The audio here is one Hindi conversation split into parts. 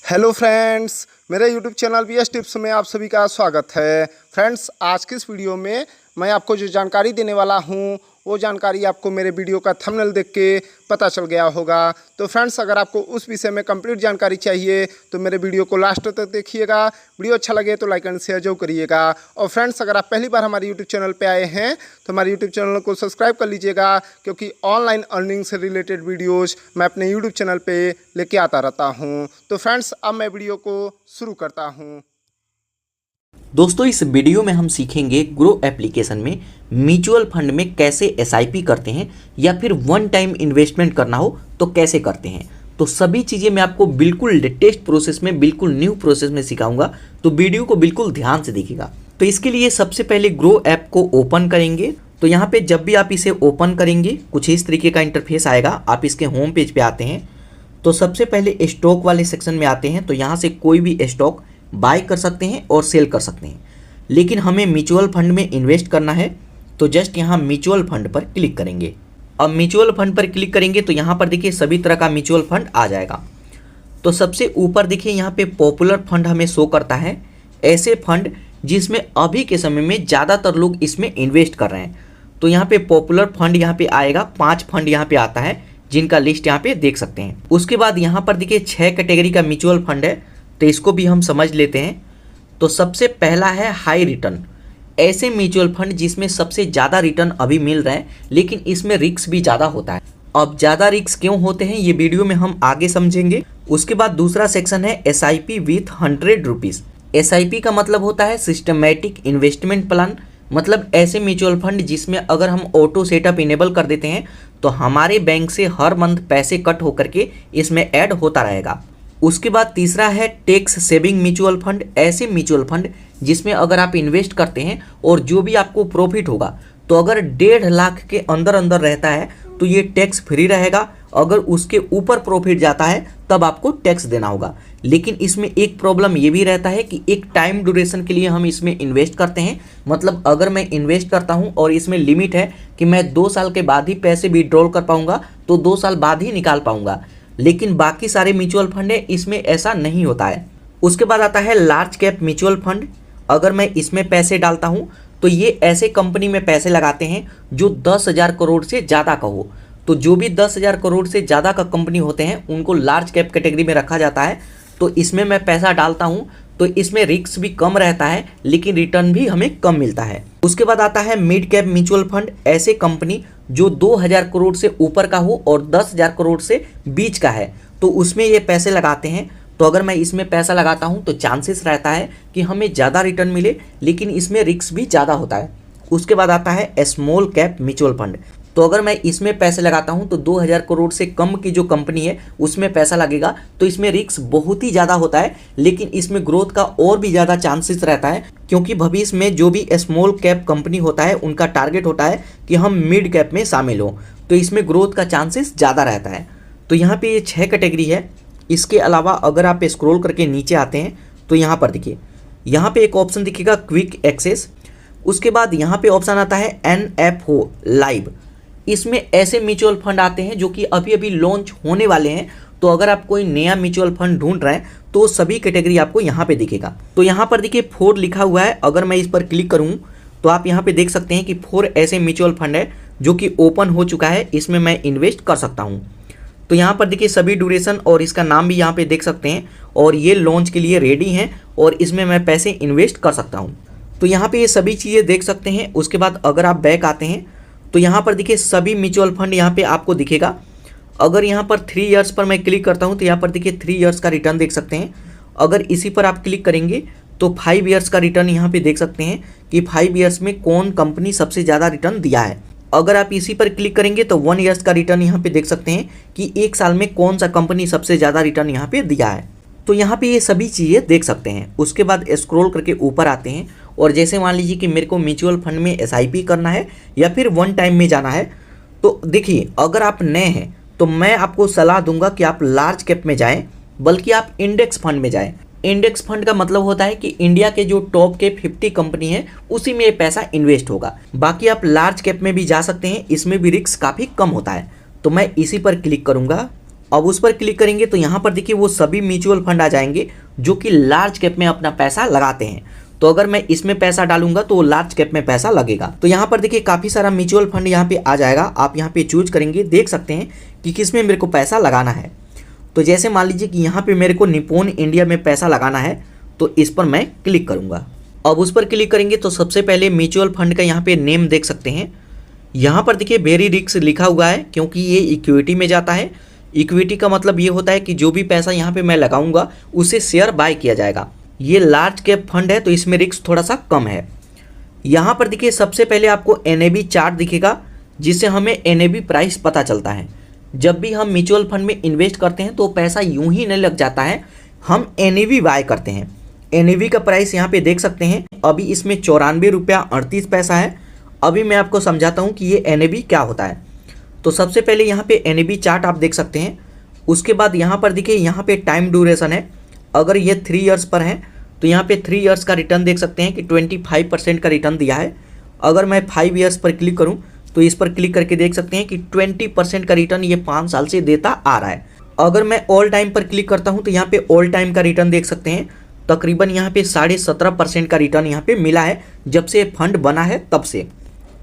हेलो फ्रेंड्स, मेरे यूट्यूब चैनल बीएस टिप्स में आप सभी का स्वागत है। फ्रेंड्स, आज की इस वीडियो में मैं आपको जो जानकारी देने वाला हूं वो जानकारी आपको मेरे वीडियो का थंबनेल देख के पता चल गया होगा। तो फ्रेंड्स, अगर आपको उस विषय में कंप्लीट जानकारी चाहिए तो मेरे वीडियो को लास्ट तक देखिएगा। वीडियो अच्छा लगे तो लाइक एंड शेयर जरूर करिएगा। और फ्रेंड्स, अगर आप पहली बार हमारे यूट्यूब चैनल पे आए हैं तो हमारे यूट्यूब चैनल को सब्सक्राइब कर लीजिएगा, क्योंकि ऑनलाइन अर्निंग से रिलेटेड वीडियोज़ मैं अपने यूट्यूब चैनल पर लेके आता रहता हूँ। तो फ्रेंड्स, अब मैं वीडियो को शुरू करता हूँ। दोस्तों, इस वीडियो में हम सीखेंगे ग्रो एप्लीकेशन में म्यूचुअल फंड में कैसे एसआईपी करते हैं या फिर वन टाइम इन्वेस्टमेंट करना हो तो कैसे करते हैं। तो सभी चीज़ें मैं आपको बिल्कुल लेटेस्ट प्रोसेस में, बिल्कुल न्यू प्रोसेस में सिखाऊंगा, तो वीडियो को बिल्कुल ध्यान से देखिएगा। तो इसके लिए सबसे पहले ग्रो ऐप को ओपन करेंगे। तो यहाँ पे जब भी आप इसे ओपन करेंगे कुछ इस तरीके का इंटरफेस आएगा। आप इसके होम पेज पे आते हैं तो सबसे पहले स्टॉक वाले सेक्शन में आते हैं। तो यहाँ से कोई भी स्टॉक बाय कर सकते हैं और सेल कर सकते हैं, लेकिन हमें म्यूचुअल फंड में इन्वेस्ट करना है तो जस्ट यहाँ म्यूचुअल फंड पर क्लिक करेंगे। अब म्यूचुअल फंड पर क्लिक करेंगे तो यहाँ पर देखिए सभी तरह का म्यूचुअल फंड आ जाएगा। तो सबसे ऊपर देखिए यहाँ पे पॉपुलर फंड हमें शो करता है, ऐसे फंड जिसमें अभी के समय में ज़्यादातर लोग इसमें इन्वेस्ट कर रहे हैं। तो यहाँ पे पॉपुलर फंड यहाँ पे आएगा, 5 फंड यहाँ पे आता है जिनका लिस्ट यहाँ पे देख सकते हैं। उसके बाद यहाँ पर देखिए 6 कैटेगरी का म्यूचुअल फंड है, तो इसको भी हम समझ लेते हैं। तो सबसे पहला है हाई रिटर्न, ऐसे म्यूचुअल फंड जिसमें सबसे ज़्यादा रिटर्न अभी मिल रहा है, लेकिन इसमें रिस्क भी ज़्यादा होता है। अब ज़्यादा रिस्क क्यों होते हैं ये वीडियो में हम आगे समझेंगे। उसके बाद दूसरा सेक्शन है SIP विथ 100 रुपीज़। SIP का मतलब होता है सिस्टमेटिक इन्वेस्टमेंट प्लान, मतलब ऐसे म्यूचुअल फंड जिसमें अगर हम ऑटो सेटअप इनेबल कर देते हैं तो हमारे बैंक से हर मंथ पैसे कट होकर के इसमें ऐड होता रहेगा। उसके बाद तीसरा है टैक्स सेविंग म्यूचुअल फंड, ऐसे म्यूचुअल फंड जिसमें अगर आप इन्वेस्ट करते हैं और जो भी आपको प्रॉफिट होगा तो अगर 1.5 लाख के अंदर अंदर रहता है तो ये टैक्स फ्री रहेगा। अगर उसके ऊपर प्रॉफिट जाता है तब आपको टैक्स देना होगा। लेकिन इसमें एक प्रॉब्लम ये भी रहता है कि एक टाइम ड्यूरेशन के लिए हम इसमें इन्वेस्ट करते हैं। मतलब अगर मैं इन्वेस्ट करता हूं और इसमें लिमिट है कि मैं 2 साल के बाद ही पैसे विड्रॉल कर पाऊंगा, तो 2 साल बाद ही निकाल पाऊंगा, लेकिन बाकी सारे म्यूचुअल फंड है इसमें ऐसा नहीं होता है। उसके बाद आता है लार्ज कैप म्यूचुअल फंड। अगर मैं इसमें पैसे डालता हूं तो ये ऐसे कंपनी में पैसे लगाते हैं जो 10,000 करोड़ से ज़्यादा का हो। तो जो भी 10,000 करोड़ से ज़्यादा का कंपनी होते हैं उनको लार्ज कैप कैटेगरी में रखा जाता है। तो इसमें मैं पैसा डालता हूँ तो इसमें रिस्क भी कम रहता है, लेकिन रिटर्न भी हमें कम मिलता है। उसके बाद आता है मिड कैप म्यूचुअल फंड, ऐसे कंपनी जो 2,000 करोड़ से ऊपर का हो और 10,000 करोड़ से बीच का है, तो उसमें ये पैसे लगाते हैं। तो अगर मैं इसमें पैसा लगाता हूं तो चांसेस रहता है कि हमें ज़्यादा रिटर्न मिले, लेकिन इसमें रिस्क भी ज़्यादा होता है। उसके बाद आता है स्मॉल कैप म्यूचुअल फंड। तो अगर मैं इसमें पैसे लगाता हूं तो 2,000 करोड़ से कम की जो कंपनी है उसमें पैसा लगेगा, तो इसमें रिस्क बहुत ही ज़्यादा होता है, लेकिन इसमें ग्रोथ का और भी ज़्यादा चांसेस रहता है, क्योंकि भविष्य में जो भी स्मॉल कैप कंपनी होता है उनका टारगेट होता है कि हम मिड कैप में शामिल हों, तो इसमें ग्रोथ का चांसेस ज़्यादा रहता है। तो यहाँ पे ये 6 कैटेगरी है। इसके अलावा अगर आप स्क्रॉल करके नीचे आते हैं तो यहाँ पर देखिए, यहाँ पे एक ऑप्शन दिखेगा क्विक एक्सेस। उसके बाद यहाँ पे ऑप्शन आता है NFO लाइव। इसमें ऐसे म्यूचुअल फंड आते हैं जो कि अभी अभी लॉन्च होने वाले हैं। तो अगर आप कोई नया म्यूचुअल फंड ढूंढ रहे हैं तो सभी कैटेगरी आपको यहाँ पे दिखेगा। तो यहाँ पर देखिए 4 लिखा हुआ है। अगर मैं इस पर क्लिक करूँ तो आप यहाँ पे देख सकते हैं कि 4 ऐसे म्यूचुअल फंड है जो कि ओपन हो चुका है, इसमें मैं इन्वेस्ट कर सकता हूँ। तो यहाँ पर देखिए सभी ड्यूरेशन और इसका नाम भी यहाँ पे देख सकते हैं, और ये लॉन्च के लिए रेडी हैं और इसमें मैं पैसे इन्वेस्ट कर सकता हूँ। तो यहाँ पे ये सभी चीज़ें देख सकते हैं। उसके बाद अगर आप बैक आते हैं तो यहाँ पर देखिए सभी म्यूचुअल फंड यहाँ पे आपको दिखेगा। अगर यहाँ पर 3 इयर्स पर मैं क्लिक करता हूँ तो यहाँ पर देखिए 3 इयर्स का रिटर्न देख सकते हैं। अगर इसी पर आप क्लिक करेंगे तो 5 इयर्स का रिटर्न यहाँ पे देख सकते हैं कि 5 इयर्स में कौन कंपनी सबसे ज़्यादा रिटर्न दिया है। अगर आप इसी पर क्लिक करेंगे तो 1 इयर्स का रिटर्न यहाँ पे देख सकते हैं कि 1 साल में कौन सा कंपनी सबसे ज़्यादा रिटर्न यहाँ पे दिया है। तो यहाँ पे ये सभी चीज़ें देख सकते हैं। उसके बाद स्क्रॉल करके ऊपर आते हैं, और जैसे मान लीजिए कि मेरे को म्यूचुअल फंड में SIP करना है या फिर वन टाइम में जाना है, तो देखिए अगर आप नए हैं तो मैं आपको सलाह दूंगा कि आप लार्ज कैप में जाएं, बल्कि आप इंडेक्स फंड में जाएं। इंडेक्स फंड का मतलब होता है कि इंडिया के जो टॉप के 50 कंपनी है उसी में ये पैसा इन्वेस्ट होगा। बाकी आप लार्ज कैप में भी जा सकते हैं, इसमें भी रिस्क काफ़ी कम होता है। तो मैं इसी पर क्लिक करूंगा। अब उस पर क्लिक करेंगे तो यहाँ पर देखिए वो सभी म्यूचुअल फंड आ जाएंगे जो कि लार्ज कैप में अपना पैसा लगाते हैं। तो अगर मैं इसमें पैसा डालूंगा तो लार्ज कैप में पैसा लगेगा। तो यहाँ पर देखिए काफ़ी सारा म्यूचुअल फंड यहाँ पे आ जाएगा। आप यहाँ पे चूज करेंगे, देख सकते हैं कि किस में मेरे को पैसा लगाना है। तो जैसे मान लीजिए कि यहाँ पे मेरे को निप्पॉन इंडिया में पैसा लगाना है, तो इस पर मैं क्लिक करूँगा। अब उस पर क्लिक करेंगे तो सबसे पहले म्यूचुअल फंड का यहाँ पे नेम देख सकते हैं। यहाँ पर देखिए वेरी रिस्क लिखा हुआ है क्योंकि ये इक्विटी में जाता है। इक्विटी का मतलब ये होता है कि जो भी पैसा यहाँ पे मैं लगाऊंगा उसे शेयर बाय किया जाएगा। ये लार्ज कैप फंड है तो इसमें रिस्क थोड़ा सा कम है। यहाँ पर देखिए सबसे पहले आपको NAV चार्ट दिखेगा जिससे हमें NAV प्राइस पता चलता है। जब भी हम म्यूचुअल फंड में इन्वेस्ट करते हैं तो पैसा यूं ही नहीं लग जाता है, हम NAV बाय करते हैं। NAV का प्राइस यहाँ पे देख सकते हैं, अभी इसमें 94 रुपया 38 पैसा है। अभी मैं आपको समझाता हूँ कि ये NAV क्या होता है। तो सबसे पहले यहाँ पे NAV चार्ट आप देख सकते हैं। उसके बाद यहाँ पर देखिए यहाँ पे टाइम ड्यूरेशन है। अगर ये 3 इयर्स पर है तो यहाँ पे 3 इयर्स का रिटर्न देख सकते हैं कि 25% का रिटर्न दिया है। अगर मैं 5 इयर्स पर क्लिक करूँ तो इस पर क्लिक करके देख सकते हैं कि 20% का रिटर्न ये 5 साल से देता आ रहा है। अगर मैं ऑल टाइम पर क्लिक करता हूँ तो यहाँ पे ऑल टाइम का रिटर्न देख सकते हैं, तकरीबन यहाँ पे 17.5% का रिटर्न यहाँ पे मिला है जब से फंड बना है तब से।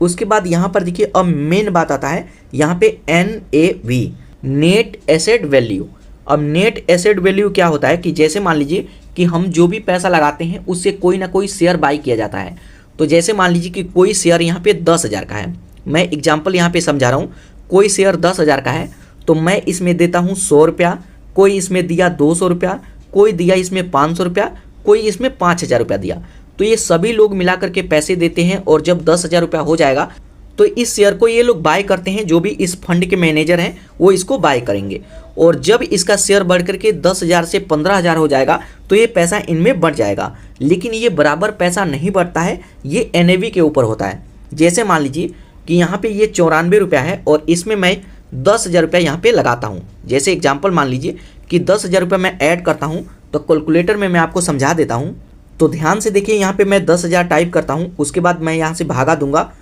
उसके बाद यहाँ पर देखिए अब मेन बात आता है यहाँ पे NAV, नेट एसेट वैल्यू। अब नेट एसेट वैल्यू क्या होता है कि जैसे मान लीजिए कि हम जो भी पैसा लगाते हैं उससे कोई ना कोई शेयर बाई किया जाता है। तो जैसे मान लीजिए कि कोई शेयर यहाँ पे 10,000 का है, मैं एग्जाम्पल यहाँ पे समझा रहा हूँ। कोई शेयर 10,000 का है तो मैं इसमें देता हूँ 100 रुपया, कोई इसमें दिया 200 रुपया, कोई दिया इसमें 500 रुपया, कोई इसमें 5,000 रुपया दिया। तो ये सभी लोग मिला करके पैसे देते हैं और जब 10,000 रुपया हो जाएगा तो इस शेयर को ये लोग बाय करते हैं। जो भी इस फंड के मैनेजर हैं वो इसको बाय करेंगे और जब इसका शेयर बढ़ करके 10,000 से 15,000 हो जाएगा तो ये पैसा इनमें बढ़ जाएगा। लेकिन ये बराबर पैसा नहीं बढ़ता है, ये NAV के ऊपर होता है। जैसे मान लीजिए कि यहाँ पे ये 94 रुपया है और इसमें मैं 10,000 रुपया यहाँ पे लगाता हूँ। जैसे एग्जाम्पल मान लीजिए कि 10,000 रुपया मैं ऐड करता हूँ, तो कैलकुलेटर में मैं आपको समझा देता हूँ। तो ध्यान से देखिए, यहाँ पे मैं 10,000 टाइप करता हूँ, उसके बाद मैं यहाँ से भागा दूंगा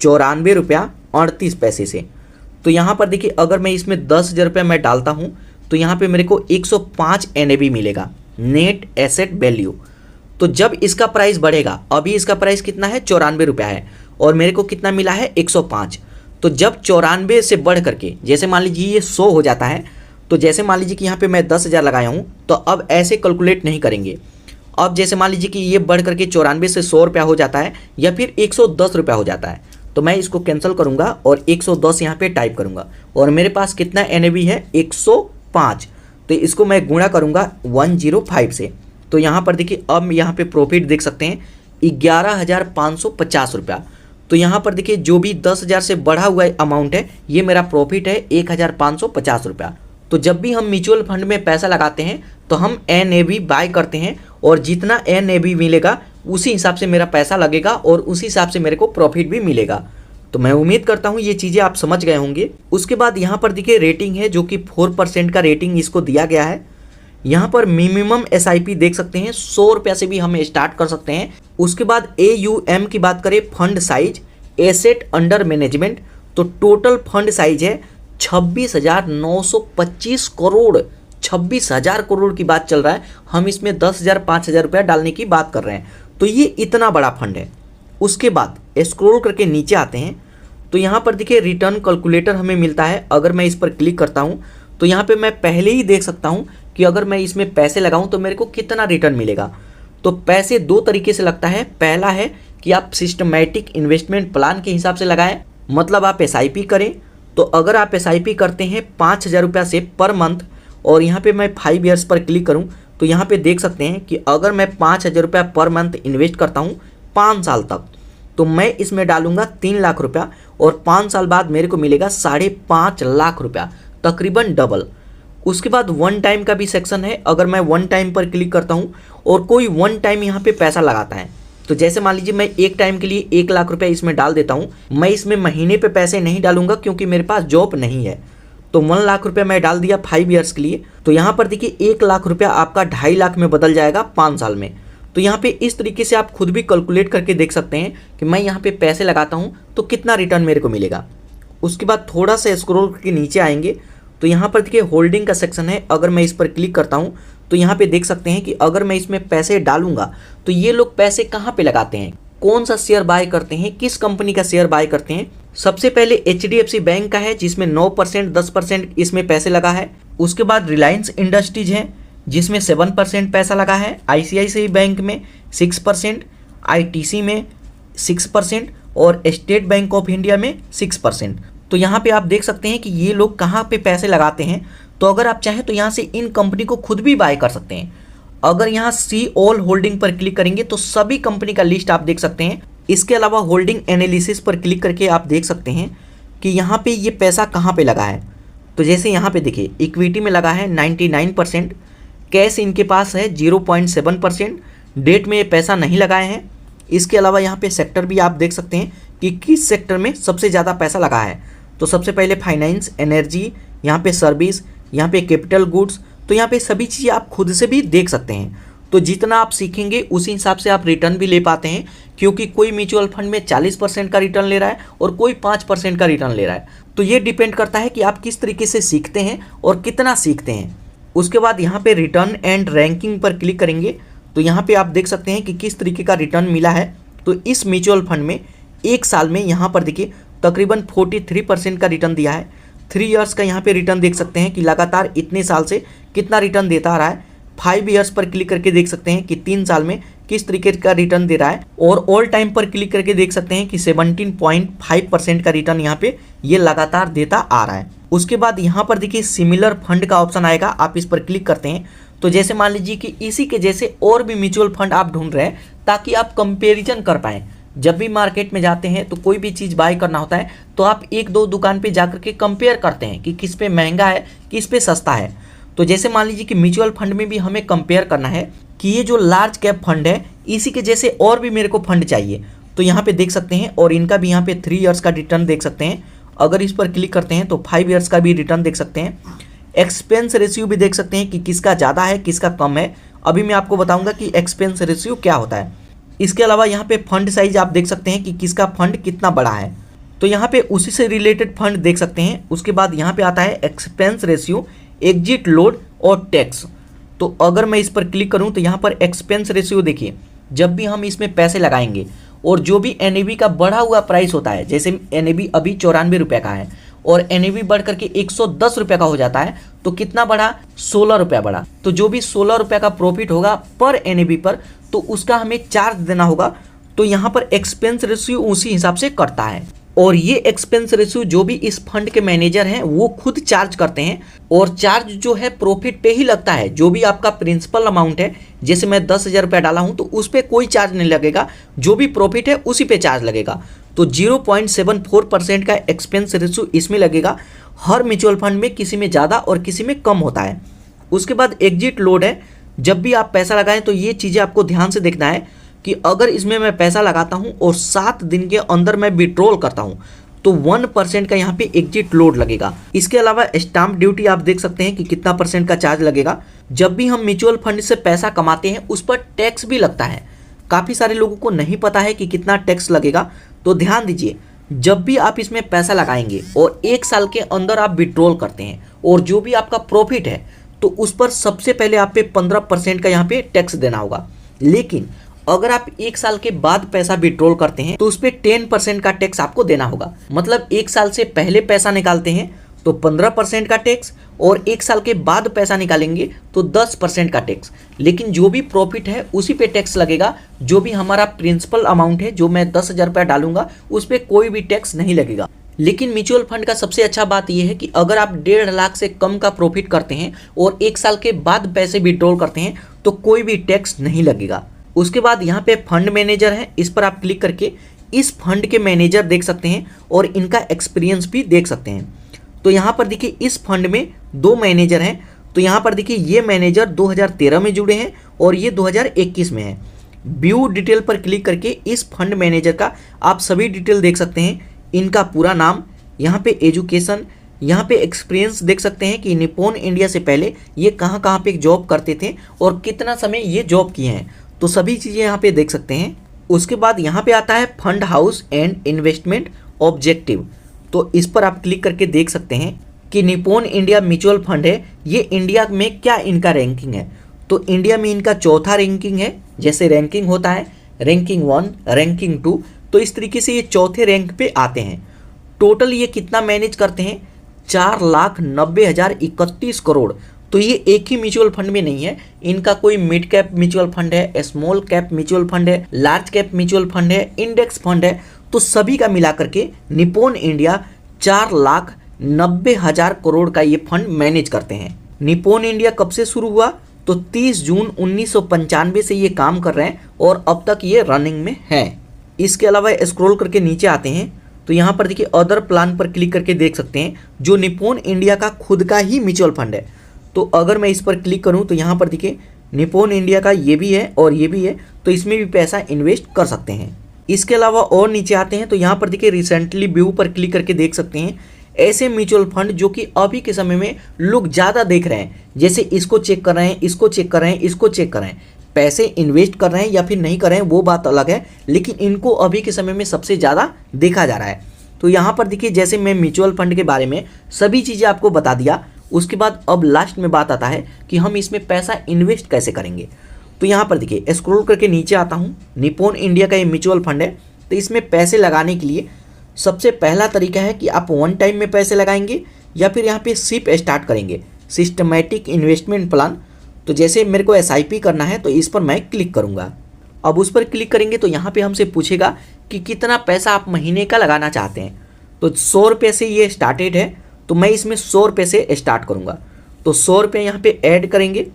94 रुपया 38 पैसे से। तो यहाँ पर देखिए अगर मैं इसमें 10,000 रुपया मैं डालता हूँ तो यहाँ पे मेरे को 105 NAV मिलेगा, नेट एसेट वैल्यू। तो जब इसका प्राइस बढ़ेगा, अभी इसका प्राइस कितना है 94 रुपया है और मेरे को कितना मिला है 105। तो जब 94 से बढ़ करके जैसे मान लीजिए ये 100 हो जाता है, तो जैसे मान लीजिए कि यहाँ पे मैं 10,000 लगाया हूँ तो अब ऐसे कैलकुलेट नहीं करेंगे। अब जैसे मान लीजिए कि ये बढ़ करके 94 से 100 रुपया हो जाता है या फिर 110 रुपया हो जाता है, तो मैं इसको कैंसिल करूंगा और 110 यहाँ पे टाइप करूंगा और मेरे पास कितना NAV है 105। तो इसको मैं गुणा करूंगा 105 से। तो यहाँ पर देखिए अब यहाँ पे प्रॉफिट देख सकते हैं 11,550 रुपया। तो यहाँ पर देखिए जो भी 10,000 से बढ़ा हुआ अमाउंट है ये मेरा प्रॉफिट है 1,550 रुपया। तो जब भी हम म्यूचुअल फंड में पैसा लगाते हैं तो हम NAV बाय करते हैं और जितना NAV मिलेगा उसी हिसाब से मेरा पैसा लगेगा और उसी हिसाब से मेरे को प्रॉफिट भी मिलेगा। तो मैं उम्मीद करता हूँ ये चीज़ें आप समझ गए होंगे। उसके बाद यहाँ पर देखिए रेटिंग है जो कि 4% का रेटिंग इसको दिया गया है। यहाँ पर मिनिमम SIP देख सकते हैं 100 रुपया से भी हम स्टार्ट कर सकते हैं। उसके बाद AUM की बात करें, fund size, asset under management, तो टोटल फंड साइज है 26,925 करोड़। 26,000 करोड़ की बात चल रहा है, हम इसमें 10,000 5,000 रुपया डालने की बात कर रहे हैं। तो ये इतना बड़ा फंड है। उसके बाद स्क्रॉल करके नीचे आते हैं तो यहाँ पर देखिए रिटर्न कैलकुलेटर हमें मिलता है। अगर मैं इस पर क्लिक करता हूँ तो यहाँ पे मैं पहले ही देख सकता हूँ कि अगर मैं इसमें पैसे लगाऊँ तो मेरे को कितना रिटर्न मिलेगा। तो पैसे 2 तरीके से लगता है। पहला है कि आप सिस्टमैटिक इन्वेस्टमेंट प्लान के हिसाब से लगाएं, मतलब आप SIP करें। तो अगर आप SIP करते हैं 5,000 रुपया से पर मंथ और यहाँ पे मैं 5 इयर्स पर क्लिक करूँ तो यहाँ पे देख सकते हैं कि अगर मैं 5,000 रुपया पर मंथ इन्वेस्ट करता हूँ 5 साल तक, तो मैं इसमें डालूंगा 3 लाख रुपया और 5 साल बाद मेरे को मिलेगा 5.5 लाख रुपया, तकरीबन डबल। उसके बाद 1 टाइम का भी सेक्शन है। अगर मैं 1 टाइम पर क्लिक करता हूँ और कोई 1 टाइम यहाँ पे पैसा लगाता है, तो जैसे मान लीजिए मैं 1 टाइम के लिए 1 लाख रुपया इसमें डाल देता हूँ। मैं इसमें महीने पे पैसे नहीं डालूंगा क्योंकि मेरे पास जॉब नहीं है। तो 1 लाख रुपया मैं डाल दिया 5 इयर्स के लिए। तो यहाँ पर देखिए 1 लाख रुपया आपका 2.5 लाख में बदल जाएगा 5 साल में। तो यहाँ पे इस तरीके से आप खुद भी कैलकुलेट करके देख सकते हैं कि मैं यहाँ पे पैसे लगाता हूँ तो कितना रिटर्न मेरे को मिलेगा। उसके बाद थोड़ा सा स्क्रॉल करके नीचे आएंगे तो यहाँ पर देखिए होल्डिंग का सेक्शन है। अगर मैं इस पर क्लिक करता हूँ तो यहाँ पे देख सकते हैं कि अगर मैं इसमें पैसे डालूंगा तो ये लोग पैसे कहाँ पे लगाते हैं, कौन सा शेयर बाय करते हैं, किस कंपनी का शेयर बाय करते हैं। सबसे पहले HDFC बैंक का है जिसमें 9% 10% इसमें पैसे लगा है। उसके बाद रिलायंस इंडस्ट्रीज है जिसमें 7% पैसा लगा है। ICICI बैंक में 6%, ITC में 6% और स्टेट बैंक ऑफ इंडिया में 6%। तो यहाँ पे आप देख सकते हैं कि ये लोग कहाँ पे पैसे लगाते हैं। तो अगर आप चाहें तो यहाँ से इन कंपनी को खुद भी बाय कर सकते हैं। अगर यहाँ सी ऑल होल्डिंग पर क्लिक करेंगे तो सभी कंपनी का लिस्ट आप देख सकते हैं। इसके अलावा होल्डिंग एनालिसिस पर क्लिक करके आप देख सकते हैं कि यहाँ पे ये पैसा कहाँ पे लगा है। तो जैसे यहाँ पे देखिए इक्विटी में लगा है 99%, कैश इनके पास है 0.7%, डेट में ये पैसा नहीं लगाए हैं। इसके अलावा यहाँ पे सेक्टर भी आप देख सकते हैं कि किस सेक्टर में सबसे ज़्यादा पैसा लगा है। तो सबसे पहले फाइनेंस, एनर्जी, यहाँ पे सर्विस, यहाँ पे कैपिटल गुड्स। तो यहाँ पे सभी चीज़ें आप खुद से भी देख सकते हैं। तो जितना आप सीखेंगे उसी हिसाब से आप रिटर्न भी ले पाते हैं, क्योंकि कोई म्यूचुअल फंड में 40% का रिटर्न ले रहा है और कोई 5% का रिटर्न ले रहा है। तो ये डिपेंड करता है कि आप किस तरीके से सीखते हैं और कितना सीखते हैं। उसके बाद यहाँ पे रिटर्न एंड रैंकिंग पर क्लिक करेंगे तो यहाँ पे आप देख सकते हैं कि किस तरीके का रिटर्न मिला है। तो इस म्यूचुअल फंड में एक साल में यहाँ पर देखिए तकरीबन 43% का रिटर्न दिया है। 3 इयर्स का यहाँ पे रिटर्न देख सकते हैं कि लगातार इतने साल से कितना रिटर्न देता आ रहा है। 5 इयर्स पर क्लिक करके देख सकते हैं कि 3 साल में किस तरीके का रिटर्न दे रहा है। और ऑल टाइम पर क्लिक करके देख सकते हैं कि 17.5% का रिटर्न यहाँ पे ये लगातार देता आ रहा है। उसके बाद यहाँ पर देखिए सिमिलर फंड का ऑप्शन आएगा, आप इस पर क्लिक करते हैं तो जैसे मान लीजिए कि इसी के जैसे और भी म्यूचुअल फंड आप ढूंढ रहे हैं ताकि आप कंपेरिजन कर पाएँ। जब भी मार्केट में जाते हैं तो कोई भी चीज़ बाय करना होता है तो आप 1-2 दुकान पे जाकर के कंपेयर करते हैं कि किस पे महंगा है, किस पे सस्ता है। तो जैसे मान लीजिए कि म्यूचुअल फंड में भी हमें कंपेयर करना है कि ये जो लार्ज कैप फंड है इसी के जैसे और भी मेरे को फंड चाहिए। तो यहाँ पे देख सकते हैं और इनका भी यहाँ पे 3 इयर्स का रिटर्न देख सकते हैं। अगर इस पर क्लिक करते हैं तो 5 इयर्स का भी रिटर्न देख सकते हैं। एक्सपेंस रेशियो भी देख सकते हैं कि किसका ज़्यादा है किसका कम है। अभी मैं आपको बताऊंगा कि एक्सपेंस रेशियो क्या होता है। इसके अलावा यहाँ पे फंड साइज आप देख सकते हैं कि किसका फंड कितना बड़ा है। तो यहाँ पे उसी से रिलेटेड फंड देख सकते हैं। उसके बाद यहाँ पे आता है एक्सपेंस रेशियो, एग्जिट लोड और टैक्स। तो अगर मैं इस पर क्लिक करूँ तो यहाँ पर एक्सपेंस रेशियो देखिए, जब भी हम इसमें पैसे लगाएंगे और जो भी NAV का बढ़ा हुआ प्राइस होता है, जैसे NAV अभी 94 रुपये का है और NAV बढ़ करके 110 रुपये का हो जाता है तो कितना बढ़ा, 16 रुपया बढ़ा। तो जो भी 16 रुपये का प्रॉफिट होगा पर NAV पर तो उसका हमें चार्ज देना होगा। तो यहाँ पर एक्सपेंस रेशियो उसी हिसाब से करता है। और ये एक्सपेंस रेशियो जो भी इस फंड के मैनेजर हैं वो खुद चार्ज करते हैं और चार्ज जो है प्रॉफिट पे ही लगता है। जो भी आपका प्रिंसिपल अमाउंट है, जैसे मैं 10,000 रुपये डाला हूँ तो उस पर कोई चार्ज नहीं लगेगा, जो भी प्रॉफिट है उसी पे चार्ज लगेगा। तो 0.74% का एक्सपेंस रेशियो इसमें लगेगा। हर म्यूचुअल फंड में किसी में ज़्यादा और किसी में कम होता है। उसके बाद एग्जिट लोड है, जब भी आप पैसा लगाएं तो ये चीज़ें आपको ध्यान से देखना है कि अगर इसमें मैं पैसा लगाता हूं और 7 दिन के अंदर मैं विड्रॉल करता हूं तो 1% का यहाँ पे एग्जिट लोड लगेगा। इसके अलावा स्टाम्प ड्यूटी आप देख सकते हैं कि कितना % का चार्ज लगेगा। जब भी हम म्यूचुअल फंड से पैसा कमाते हैं उस पर टैक्स भी लगता है। काफ़ी सारे लोगों को नहीं पता है कि कितना टैक्स लगेगा। तो ध्यान दीजिए, जब भी आप इसमें पैसा लगाएंगे और 1 साल के अंदर आप विड्रॉल करते हैं और जो भी आपका प्रॉफिट है तो उस पर सबसे पहले आप पे 15% का यहाँ पे टैक्स देना होगा। लेकिन अगर आप 1 साल के बाद पैसा विड्रॉल करते हैं तो उस पर 10% का टैक्स आपको देना होगा। मतलब 1 साल से पहले पैसा निकालते हैं तो 15% का टैक्स और 1 साल के बाद पैसा निकालेंगे तो 10% का टैक्स। लेकिन जो भी प्रॉफिट है उसी पे टैक्स लगेगा। जो भी हमारा प्रिंसिपल अमाउंट है, जो मैं 10,000 रुपये डालूंगा उस पर कोई भी टैक्स नहीं लगेगा। लेकिन म्यूचुअल फंड का सबसे अच्छा बात यह है कि अगर आप 1.5 लाख से कम का प्रॉफिट करते हैं और 1 साल के बाद पैसे विड्रॉल करते हैं तो कोई भी टैक्स नहीं लगेगा। उसके बाद यहाँ पे फंड मैनेजर है, इस पर आप क्लिक करके इस फंड के मैनेजर देख सकते हैं और इनका एक्सपीरियंस भी देख सकते हैं। तो यहाँ पर देखिए इस फंड में 2 मैनेजर हैं। तो यहाँ पर देखिए ये मैनेजर 2013 में जुड़े हैं और ये 2021 में है। व्यू डिटेल पर क्लिक करके इस फंड मैनेजर का आप सभी डिटेल देख सकते हैं। इनका पूरा नाम, यहाँ पे एजुकेशन, यहाँ पे एक्सपीरियंस देख सकते हैं कि निप्पॉन इंडिया से पहले ये कहाँ कहाँ पे जॉब करते थे और कितना समय ये जॉब किए हैं। तो सभी चीज़ें यहाँ पे देख सकते हैं। उसके बाद यहाँ पे आता है fund house and investment objective. तो इस पर आप क्लिक करके देख सकते हैं कि निप्पॉन इंडिया म्यूचुअल फंड है, ये इंडिया में क्या इनका रैंकिंग है। तो इंडिया में इनका चौथा रैंकिंग है, जैसे रैंकिंग होता है रैंकिंग 1, रैंकिंग 2, तो इस तरीके से ये चौथे रैंक पे आते हैं। टोटल ये कितना मैनेज करते हैं, 4,90,031 करोड़। तो ये एक ही म्यूचुअल फंड में नहीं है, इनका कोई मिड कैप म्यूचुअल फंड है, स्मॉल कैप म्यूचुअल फंड है, लार्ज कैप म्यूचुअल फंड है, इंडेक्स फंड है, तो सभी का मिलाकर के निप्पॉन इंडिया 4,90,000 करोड़ का ये फंड मैनेज करते हैं। निप्पॉन इंडिया कब से शुरू हुआ, तो 30 जून 1995 से ये काम कर रहे हैं और अब तक ये रनिंग में है। इसके अलावा स्क्रॉल करके नीचे आते हैं तो यहाँ पर देखिए अदर प्लान पर क्लिक करके देख सकते हैं, जो निप्पॉन इंडिया का खुद का ही म्यूचुअल फंड है। तो अगर मैं इस पर क्लिक करूँ तो यहाँ पर देखिए निप्पॉन इंडिया का ये भी है और ये भी है, तो इसमें भी पैसा इन्वेस्ट कर सकते हैं। इसके अलावा और नीचे आते हैं तो यहाँ पर देखिए रिसेंटली व्यू पर क्लिक करके देख सकते हैं ऐसे म्यूचुअल फंड जो कि अभी के समय में लोग ज़्यादा देख रहे हैं, जैसे इसको चेक कर रहे हैं, इसको चेक कर रहे हैं, इसको चेक कर रहे हैं। पैसे इन्वेस्ट कर रहे हैं या फिर नहीं कर रहे हैं वो बात अलग है, लेकिन इनको अभी के समय में सबसे ज़्यादा देखा जा रहा है। तो यहाँ पर देखिए जैसे मैं म्यूचुअल फंड के बारे में सभी चीज़ें आपको बता दिया, उसके बाद अब लास्ट में बात आता है कि हम इसमें पैसा इन्वेस्ट कैसे करेंगे। तो यहाँ पर देखिए स्क्रॉल करके नीचे आता हूँ, निप्पॉन इंडिया का ये म्यूचुअल फंड है। तो इसमें पैसे लगाने के लिए सबसे पहला तरीका है कि आप वन टाइम में पैसे लगाएंगे या फिर यहाँ पे सिप स्टार्ट करेंगे, सिस्टमैटिक इन्वेस्टमेंट प्लान। तो जैसे मेरे को SIP करना है तो इस पर मैं क्लिक करूँगा। अब उस पर क्लिक करेंगे तो यहाँ पे हमसे पूछेगा कि कितना पैसा आप महीने का लगाना चाहते हैं। तो 100 रुपये से ये स्टार्टेड है, तो मैं इसमें 100 रुपये से स्टार्ट करूँगा। तो 100 रुपये यहाँ पे ऐड करेंगे।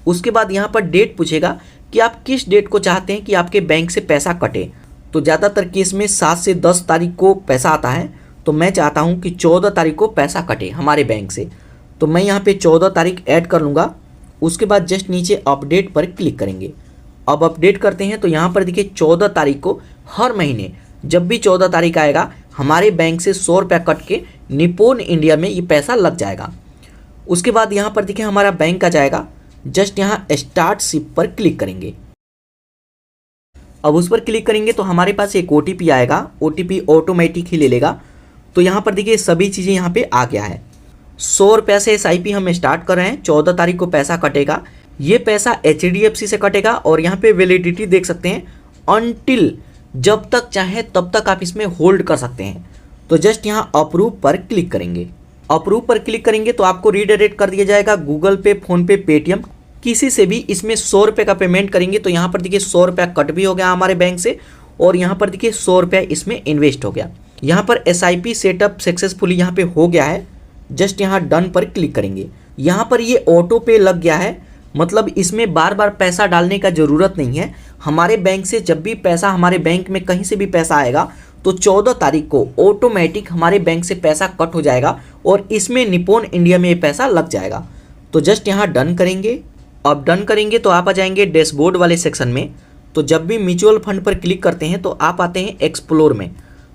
उसके बाद यहाँ पर डेट पूछेगा कि आप किस डेट को चाहते हैं कि आपके बैंक से पैसा कटे। तो ज़्यादातर केस में 7 से 10 तारीख को पैसा आता है, तो मैं चाहता हूँ कि 14 तारीख को पैसा कटे हमारे बैंक से। तो मैं यहाँ पे 14 तारीख ऐड कर लूँगा। उसके बाद जस्ट नीचे अपडेट पर क्लिक करेंगे। अब अपडेट करते हैं तो यहाँ पर देखिए 14 तारीख को हर महीने जब भी 14 तारीख आएगा हमारे बैंक से 100 रुपया कट के निप्पॉन इंडिया में ये पैसा लग जाएगा। उसके बाद यहाँ पर देखिए हमारा बैंक आ जाएगा, जस्ट यहाँ स्टार्ट सिप पर क्लिक करेंगे। अब उस पर क्लिक करेंगे तो हमारे पास एक OTP आएगा, OTP ऑटोमेटिक ही ले लेगा। तो यहाँ पर देखिए सभी चीज़ें यहाँ पे आ गया है। 100 रुपये से SIP हम स्टार्ट कर रहे हैं, 14 तारीख को पैसा कटेगा। ये पैसा HDFC से कटेगा और यहाँ पे वैलिडिटी देख सकते हैं अनटिल, जब तक चाहे तब तक आप इसमें होल्ड कर सकते हैं। तो जस्ट यहाँ अप्रूव पर क्लिक करेंगे। अप्रूव पर क्लिक करेंगे तो आपको रीडायरेक्ट कर दिया जाएगा गूगल पे, फ़ोनपे, पेटीएम, किसी से भी इसमें 100 रुपये का पेमेंट करेंगे तो यहाँ पर देखिए 100 रुपया कट भी हो गया हमारे बैंक से और यहाँ पर देखिए 100 रुपया इसमें इन्वेस्ट हो गया। यहाँ पर SIP सेटअप सक्सेसफुली यहाँ पे हो गया है। जस्ट यहाँ डन पर क्लिक करेंगे। यहाँ पर ये ऑटो पे लग गया है, मतलब इसमें बार बार पैसा डालने का ज़रूरत नहीं है। हमारे बैंक से जब भी पैसा, हमारे बैंक में कहीं से भी पैसा आएगा तो 14 तारीख को ऑटोमेटिक हमारे बैंक से पैसा कट हो जाएगा और इसमें निप्पॉन इंडिया में ये पैसा लग जाएगा। तो जस्ट यहाँ डन करेंगे। अब डन करेंगे तो आप आ जाएंगे डैशबोर्ड वाले सेक्शन में। तो जब भी म्यूचुअल फंड पर क्लिक करते हैं तो आप आते हैं एक्सप्लोर में।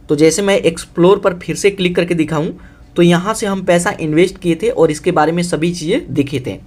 तो जैसे मैं एक्सप्लोर पर फिर से क्लिक करके दिखाऊं तो यहाँ से हम पैसा इन्वेस्ट किए थे और इसके बारे में सभी चीज़ें दिखे थे।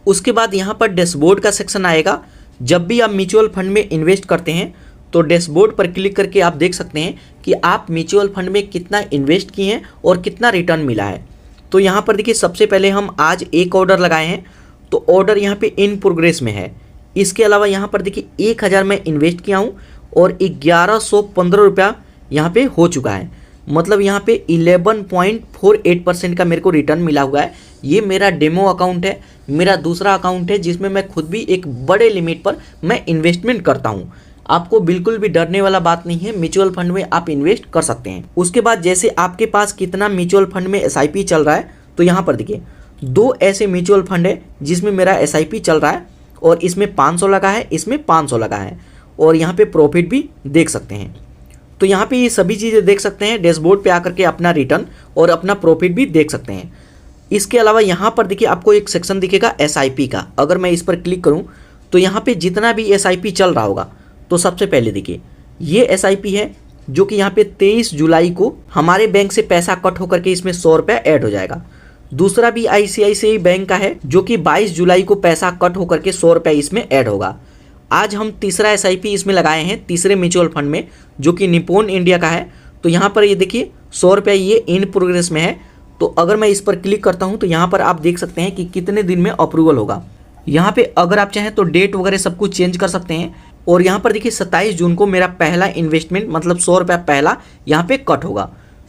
उसके बाद यहाँ पर डैशबोर्ड का सेक्शन आएगा। जब भी आप म्यूचुअल फंड में इन्वेस्ट करते हैं तो डैशबोर्ड पर क्लिक करके आप देख सकते हैं कि आप म्यूचुअल फंड में कितना इन्वेस्ट किए हैं और कितना रिटर्न मिला है। तो यहाँ पर देखिए सबसे पहले हम आज एक ऑर्डर लगाए हैं तो ऑर्डर यहाँ पे इन प्रोग्रेस में है। इसके अलावा यहाँ पर देखिए 1000 मैं इन्वेस्ट किया हूँ और 1115 रुपया यहाँ पे हो चुका है, मतलब यहाँ पे 11.48% का मेरे को रिटर्न मिला हुआ है। ये मेरा डेमो अकाउंट है, मेरा दूसरा अकाउंट है जिसमें मैं खुद भी एक बड़े लिमिट पर मैं इन्वेस्टमेंट करता हूँ। आपको बिल्कुल भी डरने वाला बात नहीं है, म्यूचुअल फंड में आप इन्वेस्ट कर सकते हैं। उसके बाद जैसे आपके पास कितना म्यूचुअल फंड में SIP चल रहा है तो यहाँ पर देखिए 2 ऐसे म्यूचुअल फंड है जिसमें मेरा SIP चल रहा है और इसमें 500 लगा है, इसमें 500 लगा है और यहाँ पे प्रॉफिट भी देख सकते हैं। तो यहाँ पे ये सभी चीज़ें देख सकते हैं। डैशबोर्ड पे आकर के अपना रिटर्न और अपना प्रॉफिट भी देख सकते हैं। इसके अलावा यहाँ पर देखिए आपको एक सेक्शन दिखेगा SIP का। अगर मैं इस पर क्लिक करूँ तो यहाँ पे जितना भी SIP चल रहा होगा तो सबसे पहले देखिए ये SIP है जो कि यहाँ पे 23 जुलाई को हमारे बैंक से पैसा कट होकर के इसमें 100 रुपया ऐड हो जाएगा। दूसरा भी ICICI बैंक का है जो कि 22 जुलाई को पैसा कट होकर के 100 रुपया इसमें ऐड होगा। आज हम तीसरा SIP इसमें लगाए हैं तीसरे म्यूचुअल फंड में जो कि निप्पॉन इंडिया का है। तो यहाँ पर ये देखिए 100 रुपया ये इन प्रोग्रेस में है। तो अगर मैं इस पर क्लिक करता हूँ तो यहाँ पर आप देख सकते हैं कि कितने दिन में अप्रूवल होगा। यहाँ पे अगर आप चाहें तो डेट वगैरह सब कुछ चेंज कर सकते हैं। और यहाँ पर देखिए 27 जून को मेरा पहला इन्वेस्टमेंट मतलब 100 रुपया पहला यहाँ पे कट होगा।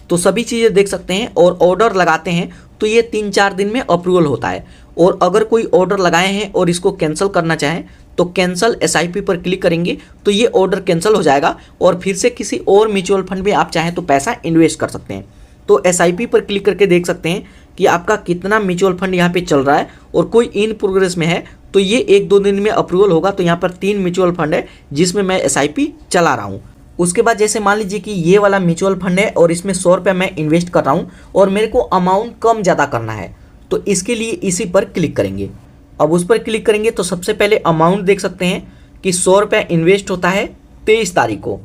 तो सभी चीज़ें देख सकते हैं। और ऑर्डर लगाते हैं तो ये 3-4 दिन में अप्रूवल होता है। और अगर कोई ऑर्डर लगाए हैं और इसको कैंसिल करना चाहें तो कैंसिल SIP पर क्लिक करेंगे तो ये ऑर्डर कैंसिल हो जाएगा और फिर से किसी और म्यूचुअल फंड में आप चाहें तो पैसा इन्वेस्ट कर सकते हैं। तो SIP पर क्लिक करके देख सकते हैं कि आपका कितना म्यूचुअल फंड यहाँ पे चल रहा है और कोई इन प्रोग्रेस में है तो ये 1-2 दिन में अप्रूवल होगा। तो यहाँ पर 3 म्यूचुअल फंड है जिसमें मैं SIP चला रहा हूँ। उसके बाद जैसे मान लीजिए कि ये वाला म्यूचुअल फंड है और इसमें 100 रुपये मैं इन्वेस्ट कर रहा हूँ और मेरे को अमाउंट कम ज़्यादा करना है तो इसके लिए इसी पर क्लिक करेंगे। अब उस पर क्लिक करेंगे तो सबसे पहले अमाउंट देख सकते हैं कि 100 रुपये इन्वेस्ट होता है 23 तारीख को।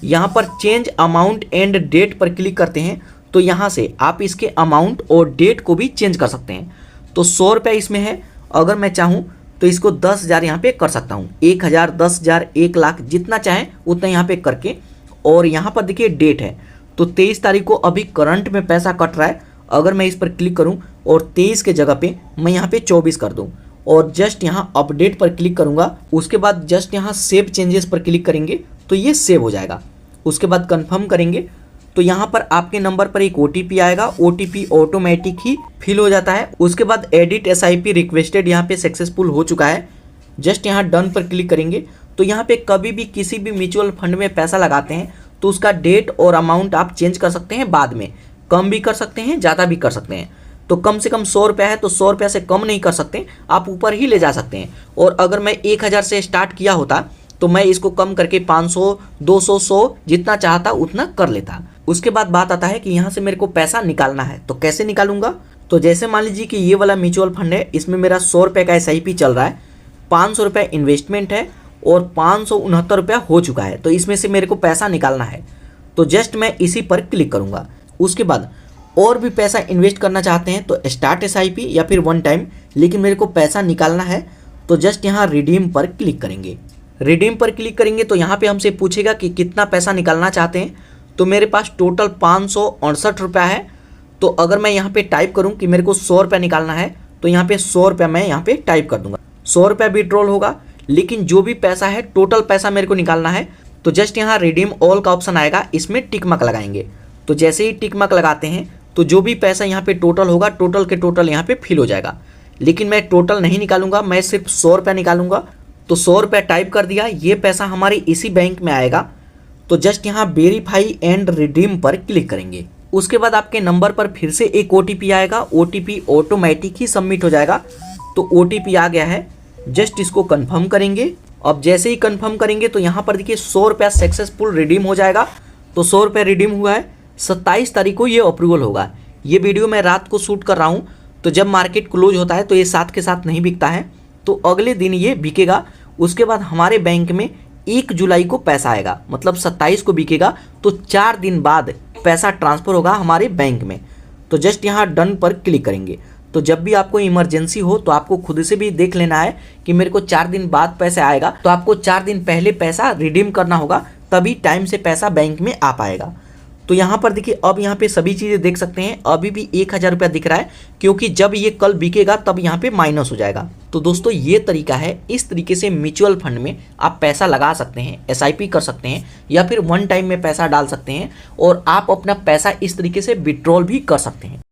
यहाँ पर चेंज अमाउंट एंड डेट पर क्लिक करते हैं तो यहाँ से आप इसके अमाउंट और डेट को भी चेंज कर सकते हैं। तो 100 रुपये इसमें है, अगर मैं चाहूँ तो इसको 10,000 यहाँ पे कर सकता हूँ, 1,000, 10,000, 1 लाख जितना चाहें उतना यहाँ पे करके। और यहाँ पर देखिए डेट है तो 23 तारीख को अभी करंट में पैसा कट रहा है। अगर मैं इस पर क्लिक करूँ और 23 के जगह पे मैं यहाँ पे 24 कर दूँ और जस्ट यहाँ अपडेट पर क्लिक करूँगा, उसके बाद जस्ट यहाँ सेव चेंजेस पर क्लिक करेंगे तो ये सेव हो जाएगा। उसके बाद कन्फर्म करेंगे तो यहाँ पर आपके नंबर पर एक OTP आएगा, OTP ऑटोमेटिक ही फिल हो जाता है। उसके बाद एडिट SIP रिक्वेस्टेड यहाँ पे सक्सेसफुल हो चुका है। जस्ट यहाँ डन पर क्लिक करेंगे तो यहाँ पे कभी भी किसी भी म्यूचुअल फंड में पैसा लगाते हैं तो उसका डेट और अमाउंट आप चेंज कर सकते हैं, बाद में कम भी कर सकते हैं, ज़्यादा भी कर सकते हैं। तो कम से कम 100 रुपया है तो 100 रुपया से कम नहीं कर सकते, आप ऊपर ही ले जा सकते हैं। और अगर मैं 1,000 से स्टार्ट किया होता तो मैं इसको कम करके 500, 200, 100 जितना चाहता उतना कर लेता। उसके बाद बात आता है कि यहाँ से मेरे को पैसा निकालना है तो कैसे निकालूंगा। तो जैसे मान लीजिए कि ये वाला म्यूचुअल फंड है, इसमें मेरा 100 रुपये का SIP चल रहा है, 500 रुपये इन्वेस्टमेंट है और 569 रुपया हो चुका है। तो इसमें से मेरे को पैसा निकालना है तो जस्ट मैं इसी पर क्लिक करूँगा। उसके बाद और भी पैसा इन्वेस्ट करना चाहते हैं तो स्टार्ट SIP या फिर 1 टाइम, लेकिन मेरे को पैसा निकालना है तो जस्ट यहाँ रिडीम पर क्लिक करेंगे। रिडीम पर क्लिक करेंगे तो यहाँ पे हमसे पूछेगा कि कितना पैसा निकालना चाहते हैं। तो मेरे पास टोटल 568 रुपया है। तो अगर मैं यहाँ पे टाइप करूँ कि मेरे को 100 रुपया निकालना है तो यहाँ पे 100 रुपया मैं यहाँ पे टाइप कर दूंगा। 100 रुपया विड्रॉल होगा, लेकिन जो भी पैसा है टोटल पैसा मेरे को निकालना है तो जस्ट यहाँ रिडीम ऑल का ऑप्शन आएगा, इसमें टिक मार्क लगाएंगे। तो जैसे ही टिक मार्क लगाते हैं तो जो भी पैसा यहाँ पे टोटल होगा टोटल के टोटल यहाँ पे फिल हो जाएगा। लेकिन मैं टोटल नहीं निकालूंगा, मैं सिर्फ 100 रुपया निकालूंगा। तो 100 रुपया टाइप कर दिया, ये पैसा हमारी इसी बैंक में आएगा। तो जस्ट यहाँ वेरीफाई एंड रिडीम पर क्लिक करेंगे। उसके बाद आपके नंबर पर फिर से एक OTP आएगा, OTP ऑटोमेटिक ही सबमिट हो जाएगा। तो OTP आ गया है, जस्ट इसको कंफर्म करेंगे। अब जैसे ही कंफर्म करेंगे तो यहाँ पर देखिए 100 रुपया सक्सेसफुल रिडीम हो जाएगा। तो 100 रुपया रिडीम हुआ है, 27 तारीख को ये अप्रूवल होगा। ये वीडियो मैं रात को शूट कर रहा हूँ तो जब मार्केट क्लोज होता है तो ये साथ के साथ नहीं बिकता है, तो अगले दिन ये बिकेगा। उसके बाद हमारे बैंक में 1 जुलाई को पैसा आएगा, मतलब 27 को बिकेगा तो 4 दिन बाद पैसा ट्रांसफ़र होगा हमारे बैंक में। तो जस्ट यहाँ डन पर क्लिक करेंगे। तो जब भी आपको इमरजेंसी हो तो आपको खुद से भी देख लेना है कि मेरे को 4 दिन बाद पैसे आएगा, तो आपको 4 दिन पहले पैसा रिडीम करना होगा, तभी टाइम से पैसा बैंक में आ पाएगा। तो यहाँ पर देखिए अब यहाँ पे सभी चीज़ें देख सकते हैं, अभी भी 1,000 रुपया दिख रहा है क्योंकि जब ये कल बिकेगा तब यहाँ पे माइनस हो जाएगा। तो दोस्तों ये तरीका है, इस तरीके से म्यूचुअल फंड में आप पैसा लगा सकते हैं, SIP कर सकते हैं या फिर 1 टाइम में पैसा डाल सकते हैं और आप अपना पैसा इस तरीके से विड्रॉल भी कर सकते हैं।